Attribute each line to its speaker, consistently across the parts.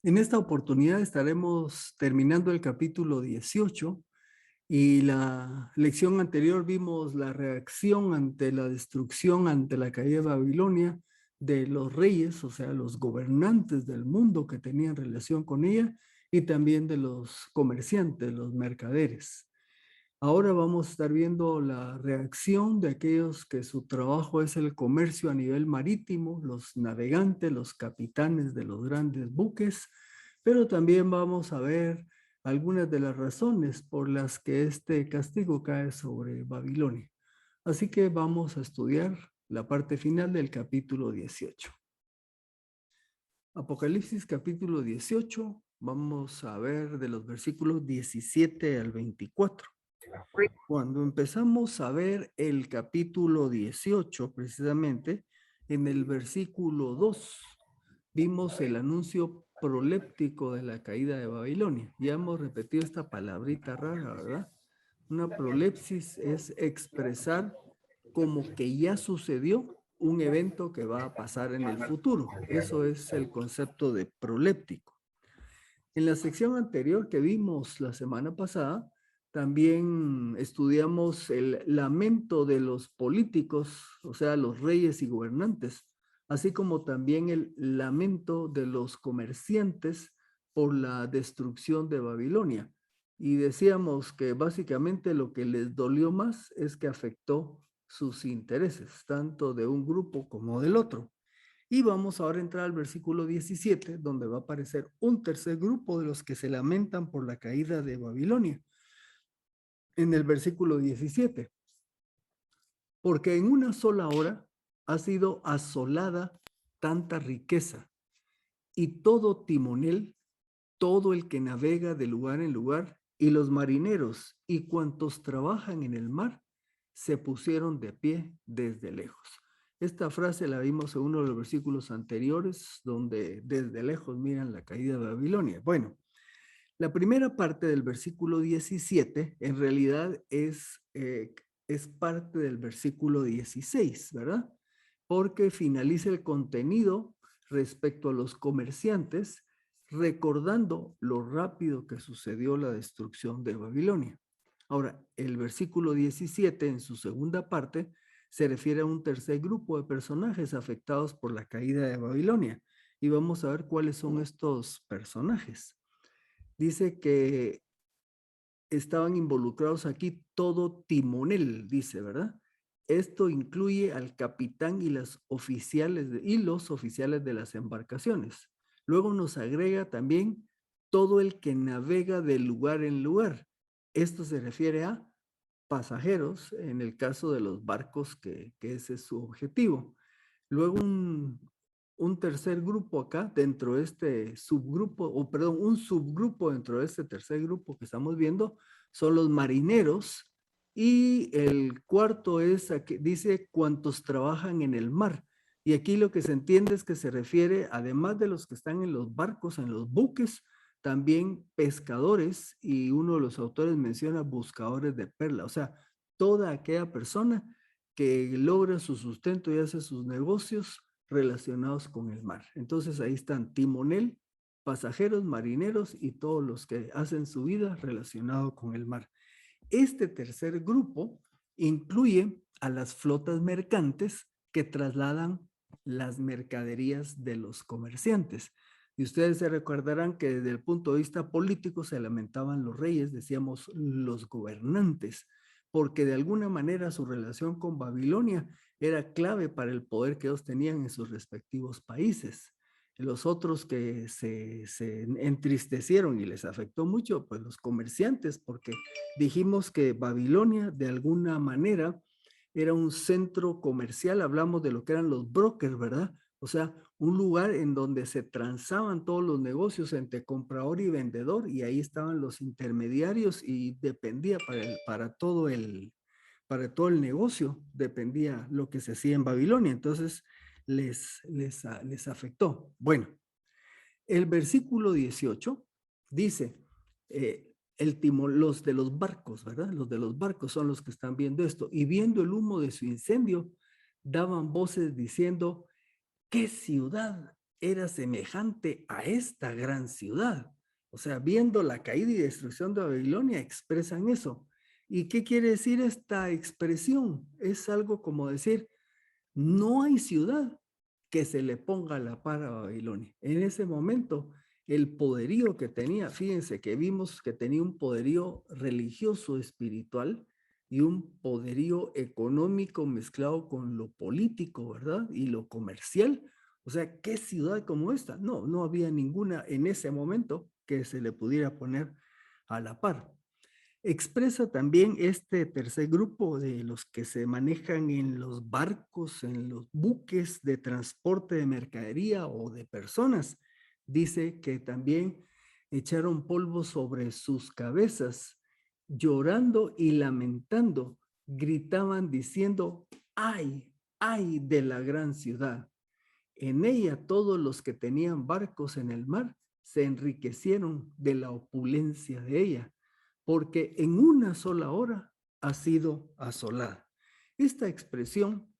Speaker 1: En esta oportunidad estaremos terminando el capítulo 18 y la lección anterior vimos la reacción ante la destrucción, ante la caída de Babilonia de los reyes, o sea, los gobernantes del mundo que tenían relación con ella y también de los comerciantes, los mercaderes. Ahora vamos a estar viendo la reacción de aquellos que su trabajo es el comercio a nivel marítimo, los navegantes, los capitanes de los grandes buques, pero también vamos a ver algunas de las razones por las que este castigo cae sobre Babilonia. Así que vamos a estudiar la parte final del capítulo 18. Apocalipsis capítulo 18, vamos a ver de los versículos 17 al 24. Cuando empezamos a ver el capítulo 18, precisamente, en el versículo 2, vimos el anuncio proléptico de la caída de Babilonia. Ya hemos repetido esta palabrita rara, ¿verdad? Una prolepsis es expresar como que ya sucedió un evento que va a pasar en el futuro. Eso es el concepto de proléptico. En la sección anterior que vimos la semana pasada, también estudiamos el lamento de los políticos, o sea, los reyes y gobernantes, así como también el lamento de los comerciantes por la destrucción de Babilonia. Y decíamos que básicamente lo que les dolió más es que afectó sus intereses, tanto de un grupo como del otro. Y vamos ahora a entrar al versículo 17, donde va a aparecer un tercer grupo de los que se lamentan por la caída de Babilonia. En el versículo 17, porque en una sola hora ha sido asolada tanta riqueza y todo timonel, todo el que navega de lugar en lugar, y los marineros y cuantos trabajan en el mar, se pusieron de pie desde lejos. Esta frase la vimos en uno de los versículos anteriores, donde desde lejos miran la caída de Babilonia. Bueno, la primera parte del versículo 17 en realidad es parte del versículo 16, ¿verdad? Porque finaliza el contenido respecto a los comerciantes, recordando lo rápido que sucedió la destrucción de Babilonia. Ahora, el versículo 17 en su segunda parte se refiere a un tercer grupo de personajes afectados por la caída de Babilonia. Y vamos a ver cuáles son estos personajes. Dice que estaban involucrados aquí todo timonel, dice, ¿verdad? Esto incluye al capitán y los oficiales de las embarcaciones. Luego nos agrega también todo el que navega de lugar en lugar. Esto se refiere a pasajeros en el caso de los barcos que ese es su objetivo. Luego un tercer grupo acá dentro de este subgrupo, o perdón, un subgrupo dentro de este tercer grupo que estamos viendo son los marineros, y el cuarto es, aquí, dice, cuantos trabajan en el mar. Y aquí lo que se entiende es que se refiere, además de los que están en los barcos, en los buques, también pescadores, y uno de los autores menciona buscadores de perla, o sea, toda aquella persona que logra su sustento y hace sus negocios relacionados con el mar. Entonces ahí están timonel, pasajeros, marineros y todos los que hacen su vida relacionado con el mar. Este tercer grupo incluye a las flotas mercantes que trasladan las mercaderías de los comerciantes. Y ustedes se recordarán que desde el punto de vista político se lamentaban los reyes, decíamos los gobernantes, porque de alguna manera su relación con Babilonia era clave para el poder que ellos tenían en sus respectivos países. Los otros que se entristecieron y les afectó mucho, pues los comerciantes, porque dijimos que Babilonia de alguna manera era un centro comercial, hablamos de lo que eran los brokers, ¿verdad? O sea, un lugar en donde se transaban todos los negocios entre comprador y vendedor, y ahí estaban los intermediarios y dependía para todo el negocio, dependía lo que se hacía en Babilonia. Entonces, les afectó. Bueno, el versículo 18 dice, los de los barcos, ¿verdad? Los de los barcos son los que están viendo esto. Y viendo el humo de su incendio, daban voces diciendo, ¿qué ciudad era semejante a esta gran ciudad. O sea, viendo la caída y destrucción de Babilonia, expresan eso. ¿Y qué quiere decir esta expresión? Es algo como decir, no hay ciudad que se le ponga a la par a Babilonia. En ese momento, el poderío que tenía, fíjense que vimos que tenía un poderío religioso, espiritual, y un poderío económico mezclado con lo político, ¿verdad? Y lo comercial. O sea, ¿qué ciudad como esta? No, no había ninguna en ese momento que se le pudiera poner a la par. Expresa también este tercer grupo de los que se manejan en los barcos, en los buques de transporte de mercadería o de personas. Dice que también echaron polvo sobre sus cabezas, llorando y lamentando, gritaban diciendo, ¡ay, ay de la gran ciudad! En ella todos los que tenían barcos en el mar se enriquecieron de la opulencia de ella, porque en una sola hora ha sido asolada. Esta expresión,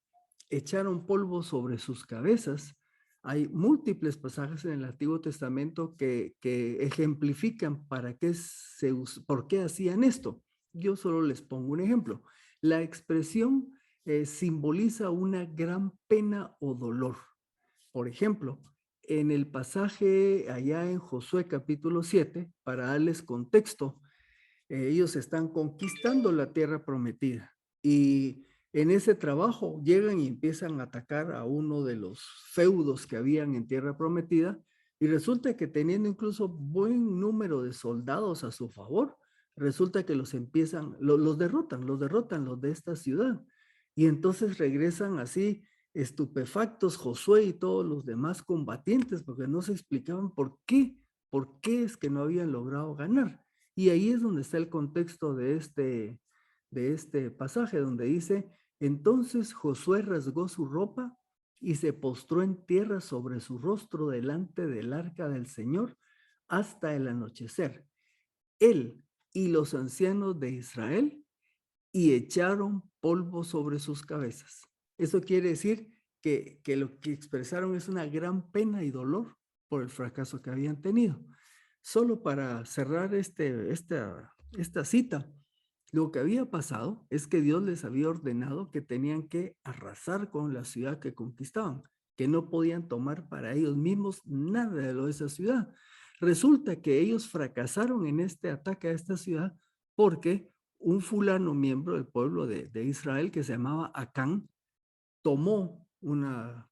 Speaker 1: echaron polvo sobre sus cabezas, hay múltiples pasajes en el Antiguo Testamento que ejemplifican por qué hacían esto. Yo solo les pongo un ejemplo. La expresión simboliza una gran pena o dolor. Por ejemplo, en el pasaje allá en Josué capítulo 7, para darles contexto, ellos están conquistando la tierra prometida y en ese trabajo llegan y empiezan a atacar a uno de los feudos que habían en tierra prometida y resulta que teniendo incluso buen número de soldados a su favor, resulta que los derrotan los de esta ciudad y entonces regresan así estupefactos Josué y todos los demás combatientes porque no se explicaban por qué es que no habían logrado ganar. Y ahí es donde está el contexto de este pasaje, donde dice, entonces Josué rasgó su ropa y se postró en tierra sobre su rostro delante del arca del Señor hasta el anochecer. Él y los ancianos de Israel y echaron polvo sobre sus cabezas. Eso quiere decir que lo que expresaron es una gran pena y dolor por el fracaso que habían tenido. Solo para cerrar esta cita, lo que había pasado es que Dios les había ordenado que tenían que arrasar con la ciudad que conquistaban, que no podían tomar para ellos mismos nada de lo de esa ciudad. Resulta que ellos fracasaron en este ataque a esta ciudad porque un fulano miembro del pueblo de Israel que se llamaba Acán tomó una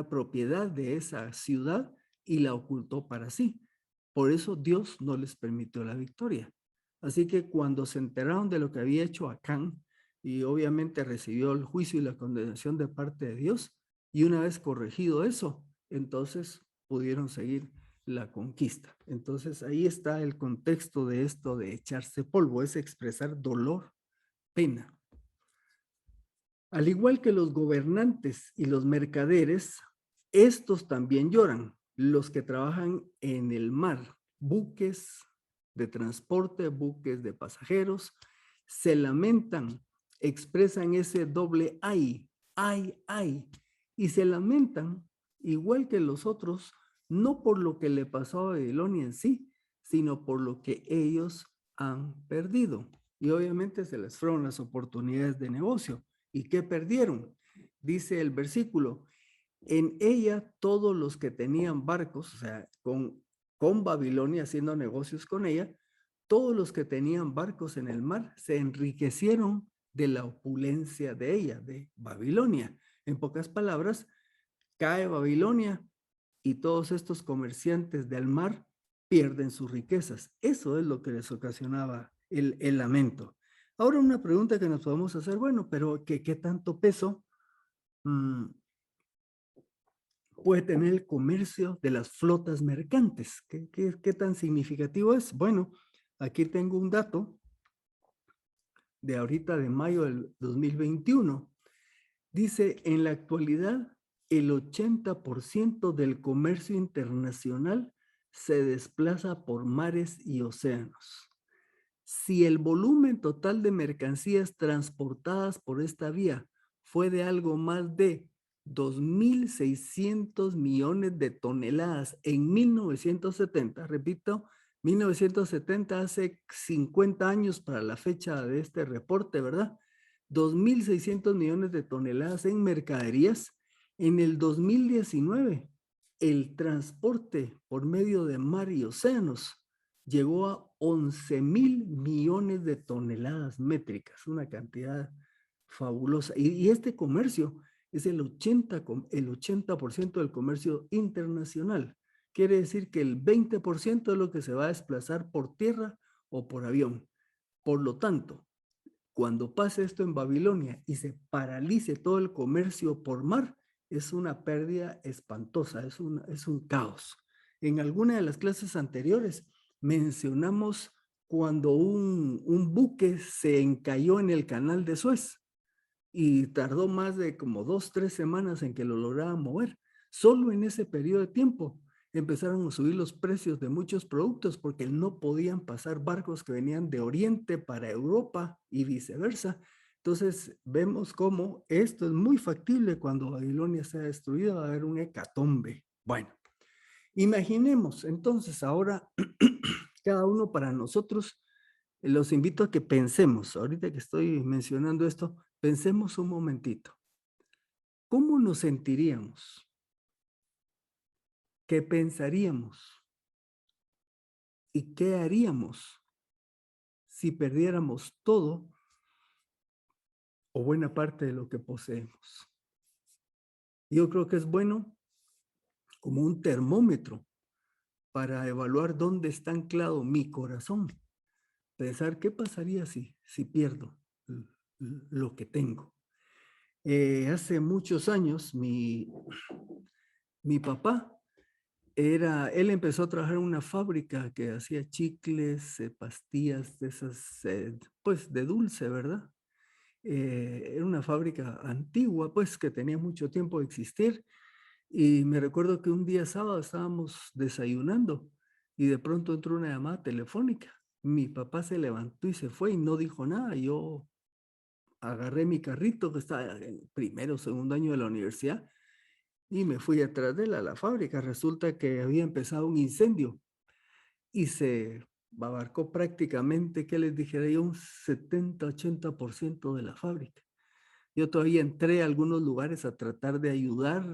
Speaker 1: propiedad de esa ciudad y la ocultó para sí. Por eso Dios no les permitió la victoria. Así que cuando se enteraron de lo que había hecho Acán, y obviamente recibió el juicio y la condenación de parte de Dios, y una vez corregido eso, entonces pudieron seguir la conquista. Entonces ahí está el contexto de esto de echarse polvo, es expresar dolor, pena. Al igual que los gobernantes y los mercaderes, estos también lloran, los que trabajan en el mar, buques de transporte, buques de pasajeros, se lamentan, expresan ese doble ay, ay, ay, y se lamentan igual que los otros, no por lo que le pasó a Babilonia en sí, sino por lo que ellos han perdido. Y obviamente se les fueron las oportunidades de negocio. ¿Y qué perdieron? Dice el versículo, en ella todos los que tenían barcos, o sea, con Babilonia haciendo negocios con ella, todos los que tenían barcos en el mar se enriquecieron de la opulencia de ella, de Babilonia. En pocas palabras, cae Babilonia y todos estos comerciantes del mar pierden sus riquezas. Eso es lo que les ocasionaba el lamento. Ahora una pregunta que nos podemos hacer, bueno, pero ¿qué tanto peso puede tener el comercio de las flotas mercantes? ¿Qué tan significativo es? Bueno, aquí tengo un dato de ahorita de mayo del 2021. Dice, en la actualidad, el 80% del comercio internacional se desplaza por mares y océanos. Si el volumen total de mercancías transportadas por esta vía fue de algo más de 2.600 millones de toneladas en 1970, repito, 1970, hace 50 años para la fecha de este reporte, ¿verdad? 2.600 millones de toneladas en mercaderías. En el 2019, el transporte por medio de mar y océanos llegó a 11.000 millones de toneladas métricas, una cantidad fabulosa. Y este comercio es el 80% del comercio internacional. Quiere decir que el 20% es lo que se va a desplazar por tierra o por avión. Por lo tanto, cuando pase esto en Babilonia y se paralice todo el comercio por mar, es una pérdida espantosa, es un caos. En alguna de las clases anteriores mencionamos cuando un buque se encalló en el canal de Suez y tardó más de como 2, 3 semanas en que lo lograban mover. Solo en ese periodo de tiempo empezaron a subir los precios de muchos productos porque no podían pasar barcos que venían de Oriente para Europa y viceversa. Entonces vemos cómo esto es muy factible cuando Babilonia sea destruida, va a haber un hecatombe. Bueno, imaginemos entonces ahora cada uno para nosotros, los invito a que pensemos, ahorita que estoy mencionando esto, pensemos un momentito. ¿Cómo nos sentiríamos? ¿Qué pensaríamos? ¿Y qué haríamos si perdiéramos todo o buena parte de lo que poseemos? Yo creo que es bueno como un termómetro para evaluar dónde está anclado mi corazón. Pensar qué pasaría si pierdo lo que tengo. Hace muchos años mi papá él empezó a trabajar en una fábrica que hacía chicles, pastillas de esas, pues de dulce, ¿verdad? Era una fábrica antigua, pues que tenía mucho tiempo de existir. Y me recuerdo que un día sábado estábamos desayunando y de pronto entró una llamada telefónica. Mi papá se levantó y se fue y no dijo nada. Yo agarré mi carrito que estaba en primero o segundo año de la universidad y me fui atrás de él a la fábrica. Resulta que había empezado un incendio y se abarcó prácticamente, ¿qué les dijera yo? Un 70-80% de la fábrica. Yo todavía entré a algunos lugares a tratar de ayudar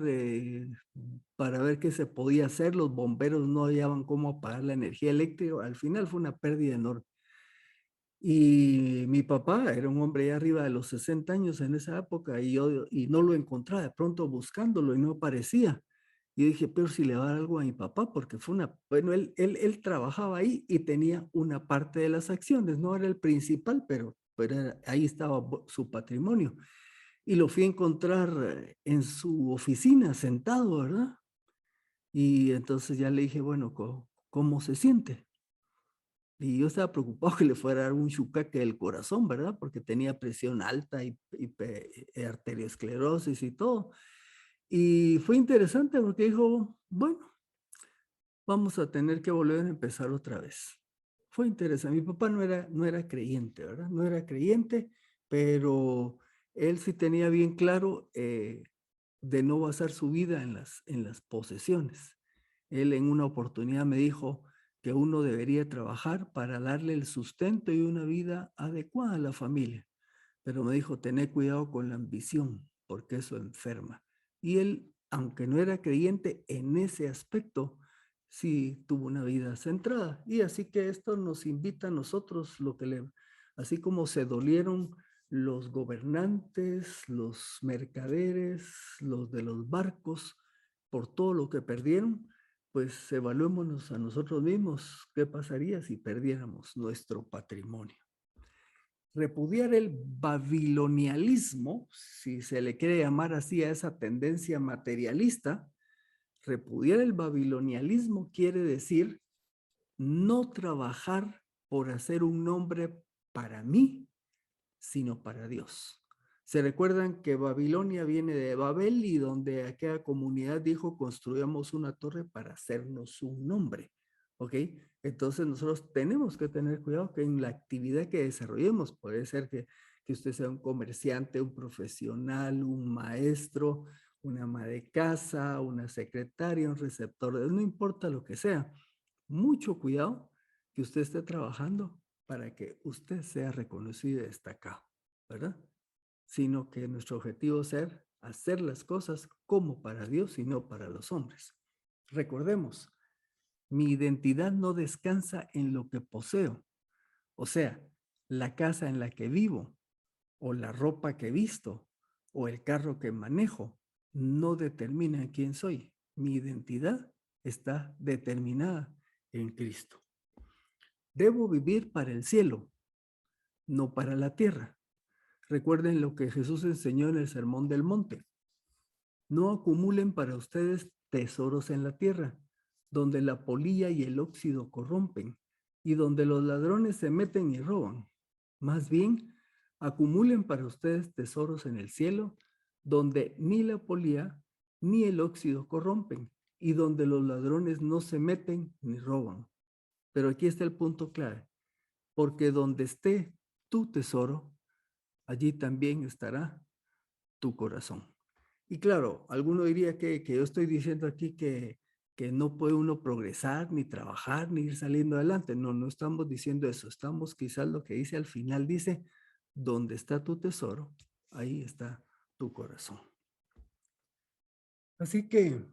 Speaker 1: para ver qué se podía hacer. Los bomberos no hallaban cómo apagar la energía eléctrica. Al final fue una pérdida enorme. Y mi papá era un hombre ya arriba de los 60 años en esa época y no lo encontraba, de pronto buscándolo y no aparecía. Y dije, pero si le va a dar algo a mi papá, porque bueno, él trabajaba ahí y tenía una parte de las acciones, no era el principal, pero ahí estaba su patrimonio. Y lo fui a encontrar en su oficina, sentado, ¿verdad? Y entonces ya le dije, bueno, ¿cómo se siente? Y yo estaba preocupado que le fuera a dar un chucaque del corazón, ¿verdad? Porque tenía presión alta y arteriosclerosis y todo. Y fue interesante porque dijo, bueno, vamos a tener que volver a empezar otra vez. Fue interesante. Mi papá no era creyente, ¿verdad? No era creyente, pero él sí tenía bien claro de no basar su vida en las posesiones. Él en una oportunidad me dijo que uno debería trabajar para darle el sustento y una vida adecuada a la familia. Pero me dijo, tené cuidado con la ambición, porque eso enferma. Y él, aunque no era creyente en ese aspecto, sí tuvo una vida centrada. Y así que esto nos invita a nosotros, así como se dolieron los gobernantes, los mercaderes, los de los barcos, por todo lo que perdieron, pues evaluémonos a nosotros mismos qué pasaría si perdiéramos nuestro patrimonio. Repudiar el babilonialismo, si se le quiere llamar así a esa tendencia materialista, repudiar el babilonialismo quiere decir no trabajar por hacer un nombre para mí, sino para Dios. Se recuerdan que Babilonia viene de Babel y donde aquella comunidad dijo construyamos una torre para hacernos un nombre. ¿Ok? Entonces nosotros tenemos que tener cuidado que en la actividad que desarrollemos, puede ser que usted sea un comerciante, un profesional, un maestro, una ama de casa, una secretaria, un receptor, no importa lo que sea. Mucho cuidado que usted esté trabajando para que usted sea reconocido y destacado, ¿verdad? Sino que nuestro objetivo es ser hacer las cosas como para Dios y no para los hombres. Recordemos, mi identidad no descansa en lo que poseo, o sea, la casa en la que vivo, o la ropa que visto, o el carro que manejo, no determinan quién soy. Mi identidad está determinada en Cristo. Debo vivir para el cielo, no para la tierra. Recuerden lo que Jesús enseñó en el Sermón del Monte. No acumulen para ustedes tesoros en la tierra, donde la polilla y el óxido corrompen, y donde los ladrones se meten y roban. Más bien, acumulen para ustedes tesoros en el cielo, donde ni la polilla ni el óxido corrompen, y donde los ladrones no se meten ni roban. Pero aquí está el punto clave, porque donde esté tu tesoro, allí también estará tu corazón. Y claro, alguno diría que yo estoy diciendo aquí que no puede uno progresar, ni trabajar, ni ir saliendo adelante. No, no estamos diciendo eso. Estamos quizás lo que dice al final, dice, donde está tu tesoro, ahí está tu corazón. Así que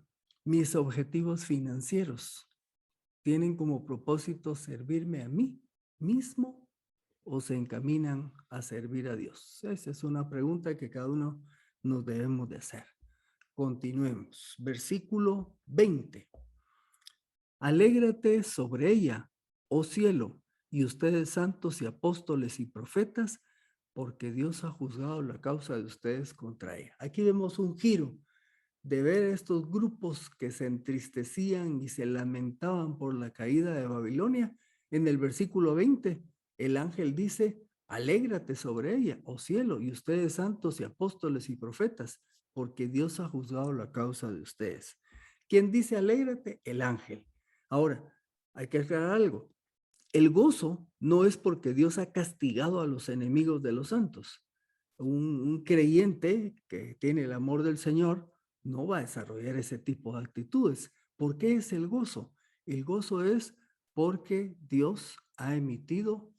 Speaker 1: mis objetivos financieros tienen como propósito servirme a mí mismo o se encaminan a servir a Dios. Esa es una pregunta que cada uno nos debemos de hacer. Continuemos. Versículo 20. Alégrate sobre ella, oh cielo, y ustedes santos y apóstoles y profetas, porque Dios ha juzgado la causa de ustedes contra ella. Aquí vemos un giro de ver estos grupos que se entristecían y se lamentaban por la caída de Babilonia. En el versículo 20, el ángel dice, alégrate sobre ella, oh cielo, y ustedes santos y apóstoles y profetas, porque Dios ha juzgado la causa de ustedes. ¿Quién dice alégrate? El ángel. Ahora, hay que aclarar algo. El gozo no es porque Dios ha castigado a los enemigos de los santos. Un creyente que tiene el amor del Señor no va a desarrollar ese tipo de actitudes. ¿Por qué es el gozo? El gozo es porque Dios ha emitido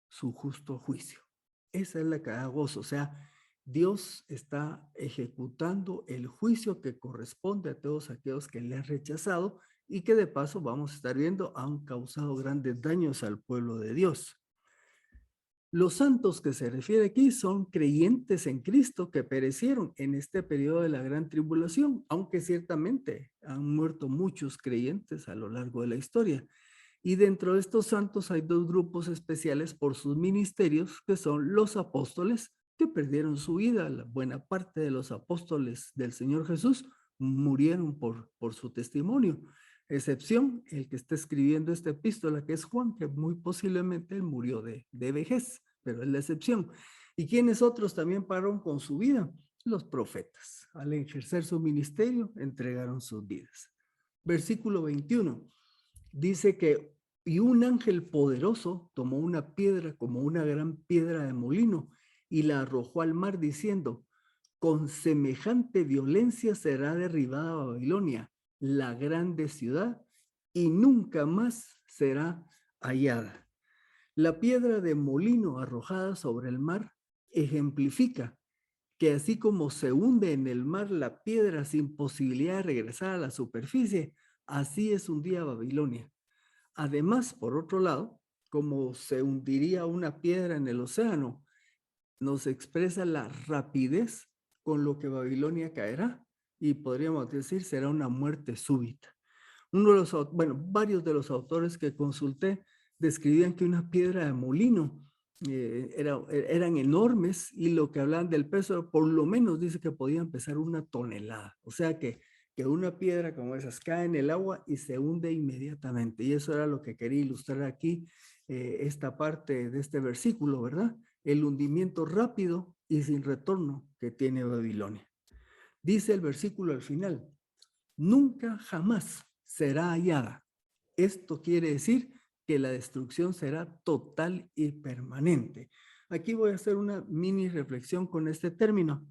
Speaker 1: su justo juicio. Esa es la que da gozo. O sea, Dios está ejecutando el juicio que corresponde a todos aquellos que le han rechazado y que de paso vamos a estar viendo han causado grandes daños al pueblo de Dios. Los santos que se refiere aquí son creyentes en Cristo que perecieron en este periodo de la gran tribulación, aunque ciertamente han muerto muchos creyentes a lo largo de la historia. Y dentro de estos santos hay dos grupos especiales por sus ministerios, que son los apóstoles, que perdieron su vida. La buena parte de los apóstoles del Señor Jesús murieron por su testimonio. Excepción, el que está escribiendo esta epístola, que es Juan, que muy posiblemente él murió de vejez, pero es la excepción. ¿Y quiénes otros también pararon con su vida? Los profetas. Al ejercer su ministerio, entregaron sus vidas. Versículo 21. Dice que, y un ángel poderoso tomó una piedra como una gran piedra de molino y la arrojó al mar diciendo, con semejante violencia será derribada Babilonia, la grande ciudad, y nunca más será hallada. La piedra de molino arrojada sobre el mar ejemplifica que así como se hunde en el mar la piedra sin posibilidad de regresar a la superficie, así es un día Babilonia. Además, por otro lado, como se hundiría una piedra en el océano, nos expresa la rapidez con lo que Babilonia caerá y podríamos decir será una muerte súbita. Varios de los autores que consulté describían que una piedra de molino eran enormes y lo que hablaban del peso, por lo menos dice que podían pesar 1 tonelada. O sea que una piedra como esas cae en el agua y se hunde inmediatamente. Y eso era lo que quería ilustrar aquí esta parte de este versículo, ¿verdad? El hundimiento rápido y sin retorno que tiene Babilonia. Dice el versículo al final, nunca jamás será hallada. Esto quiere decir que la destrucción será total y permanente. Aquí voy a hacer una mini reflexión con este término.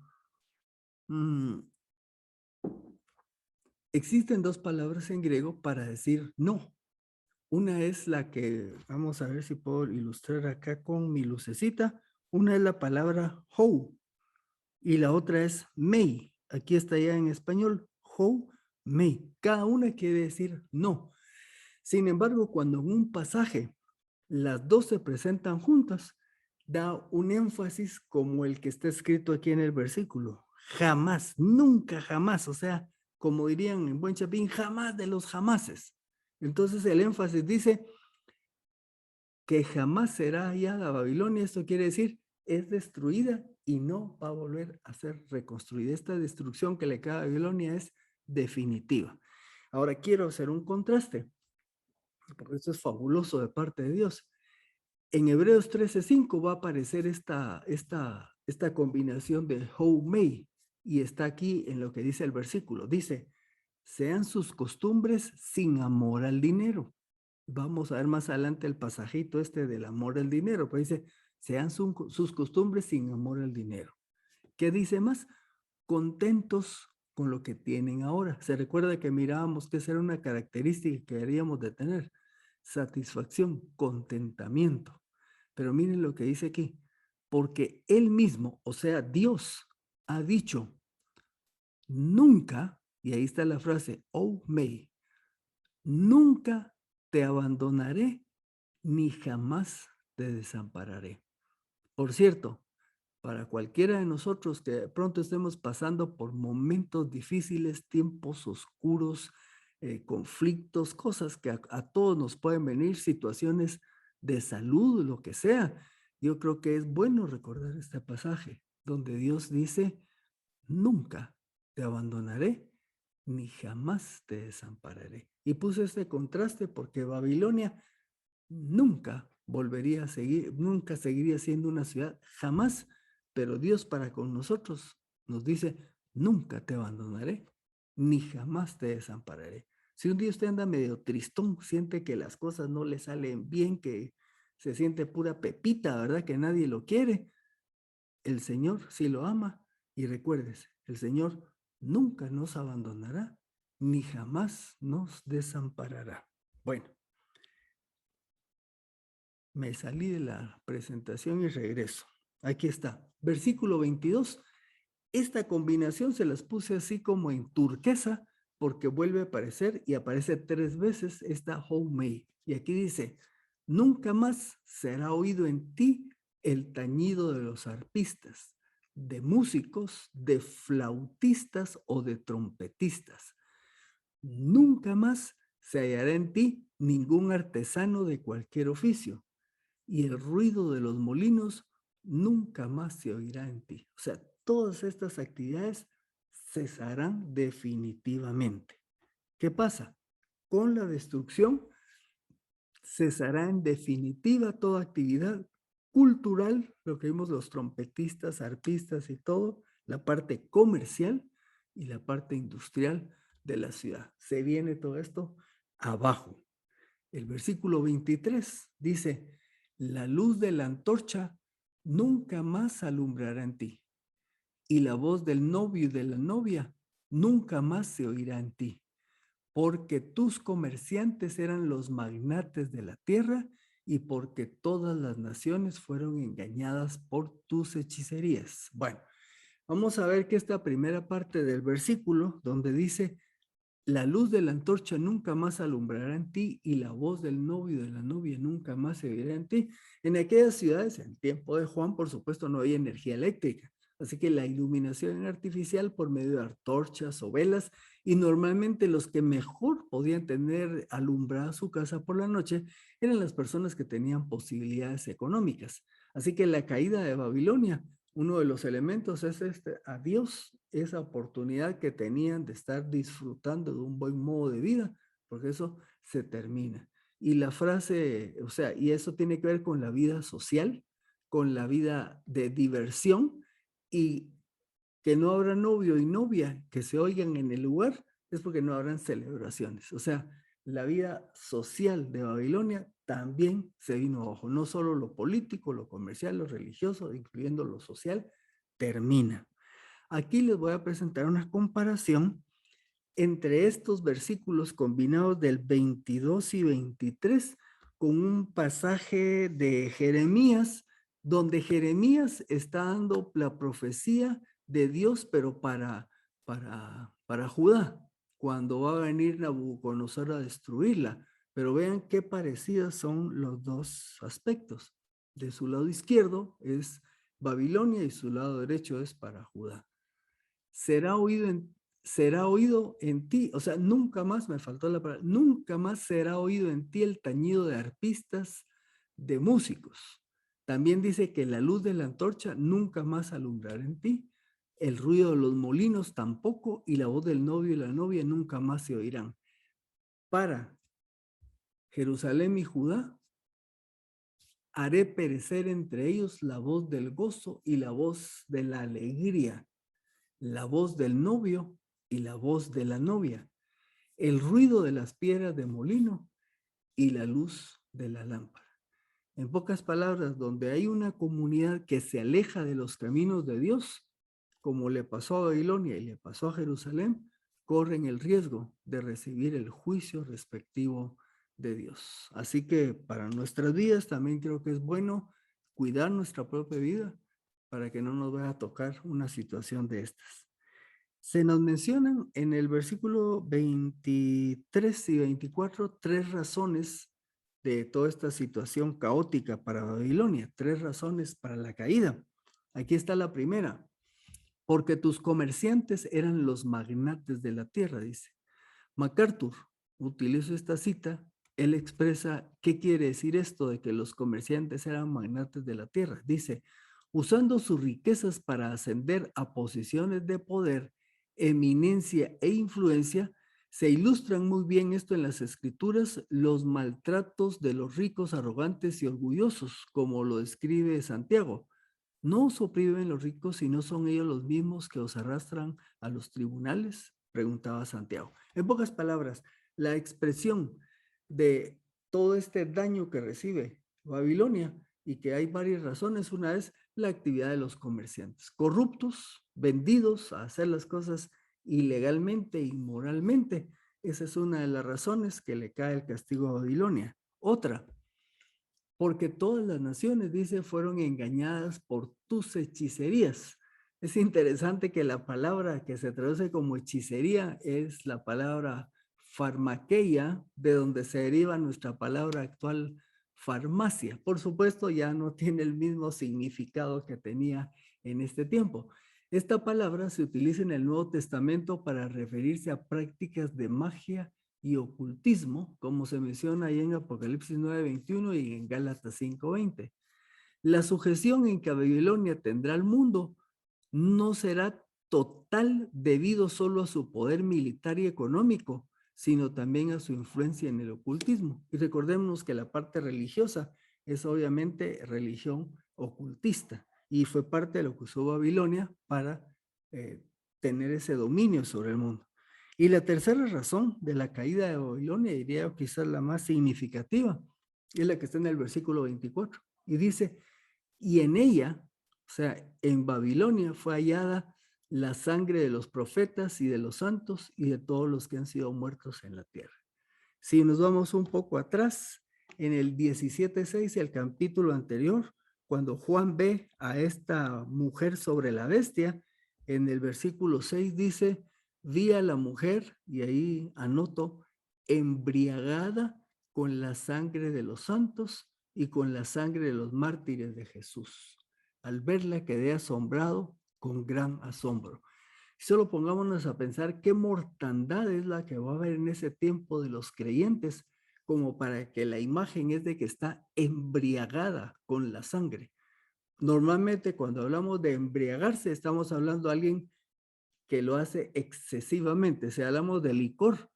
Speaker 1: Existen dos palabras en griego para decir no. Una es la que, vamos a ver si puedo ilustrar acá con mi lucecita. Una es la palabra how y la otra es may. Aquí está ya en español, how, may. Cada una quiere decir no. Sin embargo, cuando en un pasaje las dos se presentan juntas, da un énfasis como el que está escrito aquí en el versículo. Jamás, nunca, jamás. O sea, como dirían en buen chapín, jamás de los jamases. Entonces el énfasis dice que jamás será hallada Babilonia. Esto quiere decir, es destruida y no va a volver a ser reconstruida. Esta destrucción que le cae a Babilonia es definitiva. Ahora quiero hacer un contraste, porque esto es fabuloso de parte de Dios. En Hebreos 13:5 va a aparecer esta combinación de how may, y está aquí en lo que dice el versículo. Dice, sean sus costumbres sin amor al dinero. Vamos a ver más adelante el pasajito este del amor al dinero, pero dice, sean sus costumbres sin amor al dinero. ¿Qué dice más? Contentos con lo que tienen ahora. Se recuerda que mirábamos que esa era una característica que deberíamos de tener. Satisfacción, contentamiento. Pero miren lo que dice aquí. Porque él mismo, o sea, Dios, ha dicho, nunca, y ahí está la frase, oh may, nunca te abandonaré ni jamás te desampararé. Por cierto, para cualquiera de nosotros que de pronto estemos pasando por momentos difíciles, tiempos oscuros, conflictos, cosas que a todos nos pueden venir, situaciones de salud, lo que sea, yo creo que es bueno recordar este pasaje donde Dios dice, nunca te abandonaré ni jamás te desampararé. Y puse este contraste porque Babilonia nunca volvería a seguir, nunca seguiría siendo una ciudad, jamás, pero Dios para con nosotros nos dice, nunca te abandonaré, ni jamás te desampararé. Si un día usted anda medio tristón, siente que las cosas no le salen bien, que se siente pura pepita, ¿verdad? Que nadie lo quiere, el Señor sí lo ama, y recuérdese, el Señor nunca nos abandonará, ni jamás nos desamparará. Bueno, me salí de la presentación y regreso. Aquí está, versículo 22. Esta combinación se las puse así como en turquesa porque vuelve a aparecer y aparece 3 veces esta homemade. Y aquí dice, nunca más será oído en ti el tañido de los arpistas, de músicos, de flautistas o de trompetistas. Nunca más se hallará en ti ningún artesano de cualquier oficio y el ruido de los molinos nunca más se oirá en ti. O sea, todas estas actividades cesarán definitivamente. ¿Qué pasa? Con la destrucción cesará en definitiva toda actividad cultural, lo que vimos los trompetistas, arpistas y todo, la parte comercial y la parte industrial de la ciudad. Se viene todo esto abajo. El versículo 23 dice, la luz de la antorcha nunca más alumbrará en ti, y la voz del novio y de la novia nunca más se oirá en ti, porque tus comerciantes eran los magnates de la tierra y porque todas las naciones fueron engañadas por tus hechicerías. Bueno, vamos a ver que esta primera parte del versículo, donde dice, la luz de la antorcha nunca más alumbrará en ti y la voz del novio y de la novia nunca más se oirá en ti. En aquellas ciudades, en tiempo de Juan, por supuesto, no había energía eléctrica. Así que la iluminación era artificial por medio de antorchas o velas, y normalmente los que mejor podían tener alumbrada su casa por la noche eran las personas que tenían posibilidades económicas. Así que la caída de Babilonia, uno de los elementos es adiós, esa oportunidad que tenían de estar disfrutando de un buen modo de vida, porque eso se termina. Y la frase, o sea, y eso tiene que ver con la vida social, con la vida de diversión, y que no habrá novio y novia que se oigan en el lugar, es porque no habrán celebraciones. O sea, la vida social de Babilonia también se vino abajo. No solo lo político, lo comercial, lo religioso, incluyendo lo social, termina. Aquí les voy a presentar una comparación entre estos versículos combinados del 22 y 23 con un pasaje de Jeremías, donde Jeremías está dando la profecía de Dios, pero para Judá, cuando va a venir Nabucodonosor a destruirla. Pero vean qué parecidas son los dos aspectos. De su lado izquierdo es Babilonia y su lado derecho es para Judá. Será oído en ti, o sea, nunca más, me faltó la palabra, nunca más será oído en ti el tañido de arpistas, de músicos. También dice que la luz de la antorcha nunca más alumbrará en ti, el ruido de los molinos tampoco, y la voz del novio y la novia nunca más se oirán. Para Jerusalén y Judá, haré perecer entre ellos la voz del gozo y la voz de la alegría, la voz del novio y la voz de la novia, el ruido de las piedras de molino y la luz de la lámpara. En pocas palabras, donde hay una comunidad que se aleja de los caminos de Dios, como le pasó a Babilonia y le pasó a Jerusalén, corren el riesgo de recibir el juicio respectivo de Dios. Así que para nuestras vidas también creo que es bueno cuidar nuestra propia vida para que no nos vaya a tocar una situación de estas. Se nos mencionan en el versículo 23 y 24 tres razones de toda esta situación caótica para Babilonia, tres razones para la caída. Aquí está la primera, porque tus comerciantes eran los magnates de la tierra, dice. MacArthur utiliza esta cita, él expresa qué quiere decir esto de que los comerciantes eran magnates de la tierra. Dice, usando sus riquezas para ascender a posiciones de poder, eminencia e influencia, se ilustran muy bien esto en las escrituras, los maltratos de los ricos, arrogantes y orgullosos, como lo describe Santiago. ¿No os oprimen los ricos y no son ellos los mismos que os arrastran a los tribunales? Preguntaba Santiago. En pocas palabras, la expresión de todo este daño que recibe Babilonia y que hay varias razones. Una es la actividad de los comerciantes, corruptos, vendidos a hacer las cosas ilegalmente, inmoralmente. Esa es una de las razones que le cae el castigo a Babilonia. Otra, porque todas las naciones, dice, fueron engañadas por tus hechicerías. Es interesante que la palabra que se traduce como hechicería es la palabra farmaqueia, de donde se deriva nuestra palabra actual farmacia. Por supuesto, ya no tiene el mismo significado que tenía en este tiempo. Esta palabra se utiliza en el Nuevo Testamento para referirse a prácticas de magia y ocultismo, como se menciona ahí en Apocalipsis 9:21 y en Gálatas 5:20. La sujeción en que Babilonia tendrá al mundo no será total debido solo a su poder militar y económico, sino también a su influencia en el ocultismo. Y recordemos que la parte religiosa es obviamente religión ocultista y fue parte de lo que usó Babilonia para tener ese dominio sobre el mundo. Y la tercera razón de la caída de Babilonia, diría yo quizás la más significativa, es la que está en el versículo 24. Y dice, y en ella, o sea, en Babilonia fue hallada la sangre de los profetas y de los santos y de todos los que han sido muertos en la tierra. Si nos vamos un poco atrás, en el 17:6, el capítulo anterior, cuando Juan ve a esta mujer sobre la bestia, en el versículo 6 dice, vi a la mujer, y ahí anoto, embriagada con la sangre de los santos y con la sangre de los mártires de Jesús. Al verla quedé asombrado con gran asombro. Solo pongámonos a pensar qué mortandad es la que va a haber en ese tiempo de los creyentes, como para que la imagen es de que está embriagada con la sangre. Normalmente cuando hablamos de embriagarse, estamos hablando de alguien que lo hace excesivamente. Si hablamos de licor,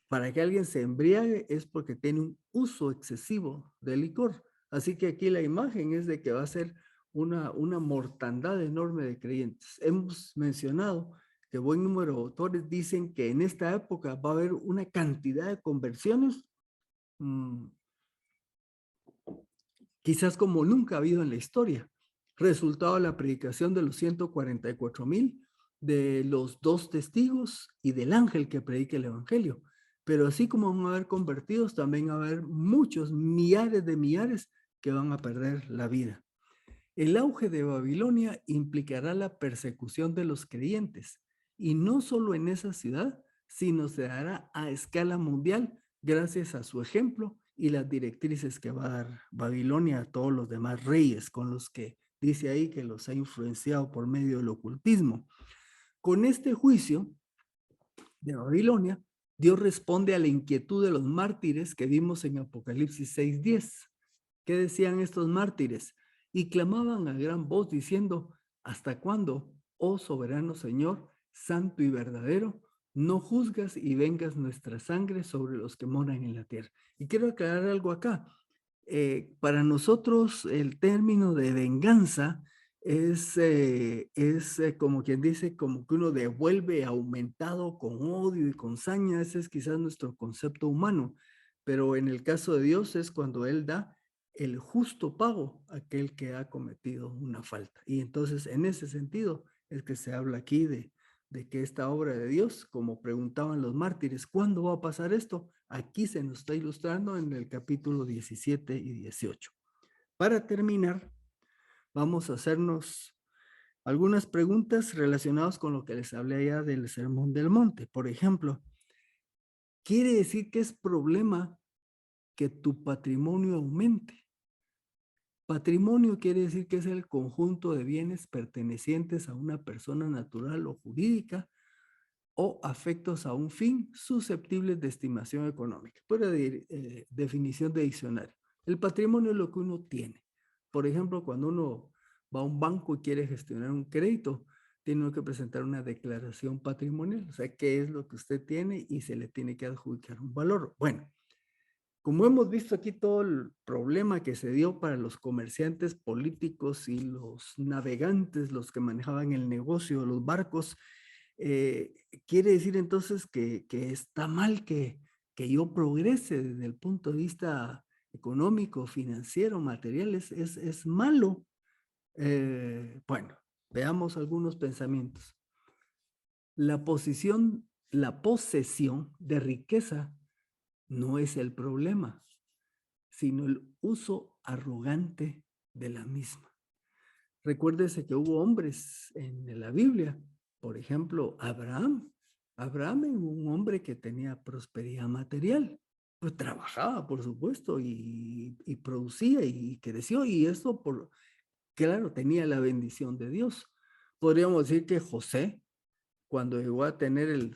Speaker 1: para que alguien se embriague es porque tiene un uso excesivo de licor. Así que aquí la imagen es de que va a ser una mortandad enorme de creyentes. Hemos mencionado que buen número de autores dicen que en esta época va a haber una cantidad de conversiones, quizás como nunca ha habido en la historia. Resultado de la predicación de los 144,000 de los 2 testigos y del ángel que predica el evangelio. Pero así como van a haber convertidos, también va a haber muchos, millares de millares que van a perder la vida. El auge de Babilonia implicará la persecución de los creyentes, y no solo en esa ciudad, sino se dará a escala mundial gracias a su ejemplo y las directrices que va a dar Babilonia a todos los demás reyes con los que dice ahí que los ha influenciado por medio del ocultismo. Con este juicio de Babilonia, Dios responde a la inquietud de los mártires que vimos en Apocalipsis 6:10. ¿Qué decían estos mártires? Y clamaban a gran voz diciendo: ¿hasta cuándo, oh soberano Señor, santo y verdadero, no juzgas y vengas nuestra sangre sobre los que moran en la tierra? Y quiero aclarar algo acá. Para nosotros el término de venganza es como quien dice, como que uno devuelve aumentado con odio y con saña. Ese es quizás nuestro concepto humano, pero en el caso de Dios es cuando Él da el justo pago a aquel que ha cometido una falta. Y entonces en ese sentido es que se habla aquí de que esta obra de Dios, como preguntaban los mártires, ¿cuándo va a pasar esto? Aquí se nos está ilustrando en el capítulo 17 y 18. Para terminar, vamos a hacernos algunas preguntas relacionadas con lo que les hablé allá del Sermón del Monte. Por ejemplo, ¿quiere decir que es problema que tu patrimonio aumente? Patrimonio quiere decir que es el conjunto de bienes pertenecientes a una persona natural o jurídica o afectos a un fin susceptibles de estimación económica. Por definición de diccionario. El patrimonio es lo que uno tiene. Por ejemplo, cuando uno va a un banco y quiere gestionar un crédito, tiene que presentar una declaración patrimonial, o sea, qué es lo que usted tiene y se le tiene que adjudicar un valor. Bueno, como hemos visto aquí todo el problema que se dio para los comerciantes políticos y los navegantes, los que manejaban el negocio, los barcos, quiere decir entonces que está mal que yo progrese desde el punto de vista económico, financiero, material, es malo. Bueno, veamos algunos pensamientos. La posesión de riqueza no es el problema, sino el uso arrogante de la misma. Recuérdese que hubo hombres en la Biblia, por ejemplo, Abraham. Abraham era un hombre que tenía prosperidad material, pues trabajaba, por supuesto, y producía y creció, y eso, claro, tenía la bendición de Dios. Podríamos decir que José, cuando llegó a tener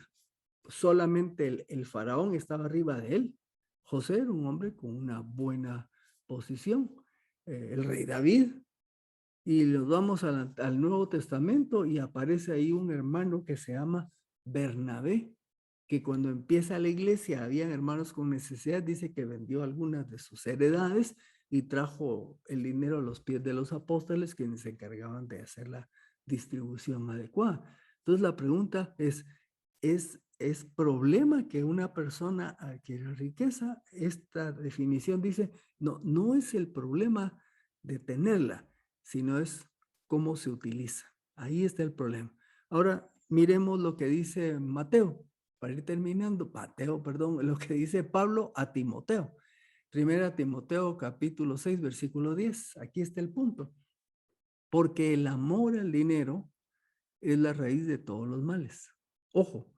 Speaker 1: solamente el faraón estaba arriba de él. José era un hombre con una buena posición. El rey David, y nos vamos al Nuevo Testamento y aparece ahí un hermano que se llama Bernabé, que cuando empieza la iglesia habían hermanos con necesidad, dice que vendió algunas de sus heredades y trajo el dinero a los pies de los apóstoles, quienes se encargaban de hacer la distribución adecuada. Entonces la pregunta ¿es problema que una persona adquiera riqueza? Esta definición dice, no, no es el problema de tenerla, sino es cómo se utiliza. Ahí está el problema. Ahora, miremos lo que dice Mateo, para ir terminando, perdón, lo que dice Pablo a Timoteo. Primera Timoteo capítulo 6, versículo 10. Aquí está el punto. Porque el amor al dinero es la raíz de todos los males. Ojo,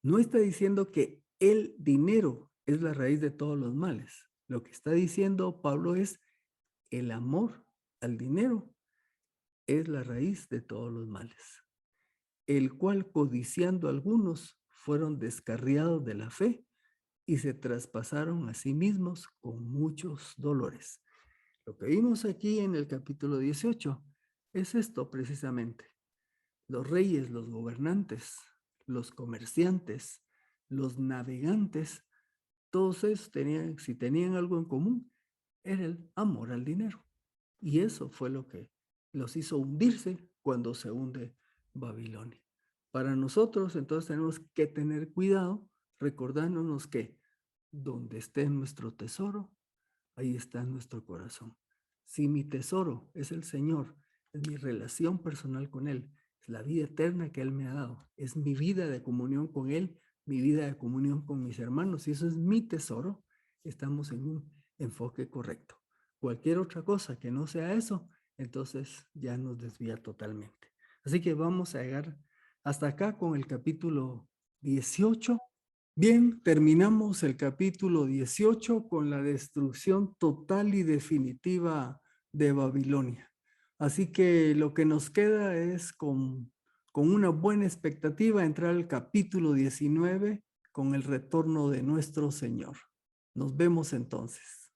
Speaker 1: no está diciendo que el dinero es la raíz de todos los males. Lo que está diciendo Pablo es el amor al dinero es la raíz de todos los males, el cual codiciando algunos fueron descarriados de la fe y se traspasaron a sí mismos con muchos dolores. Lo que vimos aquí en el capítulo 18 es esto precisamente. Los reyes, los gobernantes, los comerciantes, los navegantes, todos ellos tenían, si tenían algo en común, era el amor al dinero. Y eso fue lo que los hizo hundirse cuando se hunde Babilonia. Para nosotros, entonces, tenemos que tener cuidado, recordándonos que donde esté nuestro tesoro, ahí está nuestro corazón. Si mi tesoro es el Señor, es mi relación personal con Él, Es la vida eterna que Él me ha dado. Es mi vida de comunión con Él, mi vida de comunión con mis hermanos. Y eso es mi tesoro. Estamos en un enfoque correcto. Cualquier otra cosa que no sea eso, entonces ya nos desvía totalmente. Así que vamos a llegar hasta acá con el capítulo 18. Bien, terminamos el capítulo 18 con la destrucción total y definitiva de Babilonia. Así que lo que nos queda es con una buena expectativa entrar al capítulo 19 con el retorno de nuestro Señor. Nos vemos entonces.